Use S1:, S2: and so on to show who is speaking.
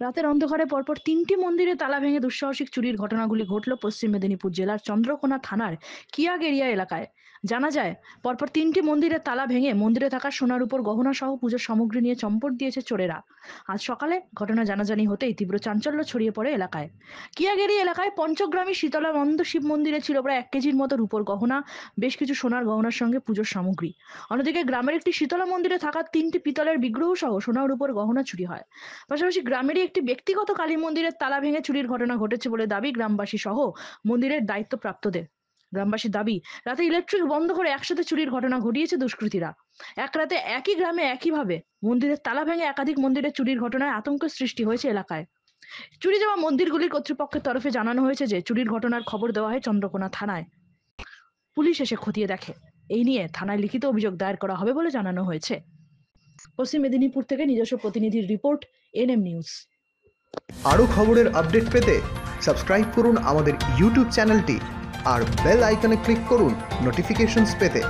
S1: রাতের অন্ধকারে পরপর ৩টি মন্দিরে তালা ভেঙে দুঃসাহসিক চুরির ঘটনাগুলি ঘটল পশ্চিম মেদিনীপুর জেলার চন্দ্রকোনা থানার কিয়াগেরিয়া এলাকায়। জানা যায়, পরপর ৩টি মন্দিরের তালা ভেঙে মন্দিরে থাকা সোনার উপর গহনা সহ পুজোর সামগ্রী নিয়ে চম্পট দিয়েছে চোরেরা। আজ সকালে ঘটনা জানাজানি হতেই তীব্র চাঞ্চল্য ছড়িয়ে পড়ে এলাকায়। কিয়াগেরি এলাকায় পঞ্চগ্রামী শীতলানন্দ শিব মন্দিরে ছিল প্রায় ১ কেজির মতো রূপোর গহনা, বেশ কিছু সোনার গহনার সঙ্গে পুজোর সামগ্রী। অন্যদিকে গ্রামের একটি শীতলা মন্দিরে থাকা ৩টি পিতলের বিগ্রহ সহ সোনার উপর গহনা চুরি হয়। পাশাপাশি গ্রামেরই একটি ব্যক্তিগত কালী মন্দিরের তালা ভেঙে চুরির ঘটনা ঘটেছে বলে দাবি গ্রামবাসী সহ মন্দিরের দায়িত্বপ্রাপ্তদের। গ্রামবাসীর দাবি, রাতে ইলেকট্রিক বন্ধ করে একসাথে চুরির ঘটনা ঘটিয়েছে দুষ্কৃতীরা। এক রাতে একই গ্রামে একইভাবে মন্দিরের তালা ভেঙে একাধিক মন্দিরের চুরির ঘটনায় আতঙ্কের সৃষ্টি হয়েছে এলাকায়। চুরি যাওয়া মন্দিরগুলির কর্তৃপক্ষের তরফে জানানো হয়েছে যে চুরির ঘটনার খবর দেওয়া হয় চন্দ্রকোনা থানায়। পুলিশ এসে খতিয়ে দেখে। এই নিয়ে থানায় লিখিত অভিযোগ দায়ের করা হবে বলে জানানো হয়েছে। পশ্চিম মেদিনীপুর থেকে নিজস্ব প্রতিনিধির রিপোর্ট, এনএম নিউজ।
S2: আরও খবরের আপডেট পেতে সাবস্ক্রাইব করুন আমাদের ইউটিউব চ্যানেলটি আর বেল আইকনে ক্লিক করুন নোটিফিকেশনস পেতে।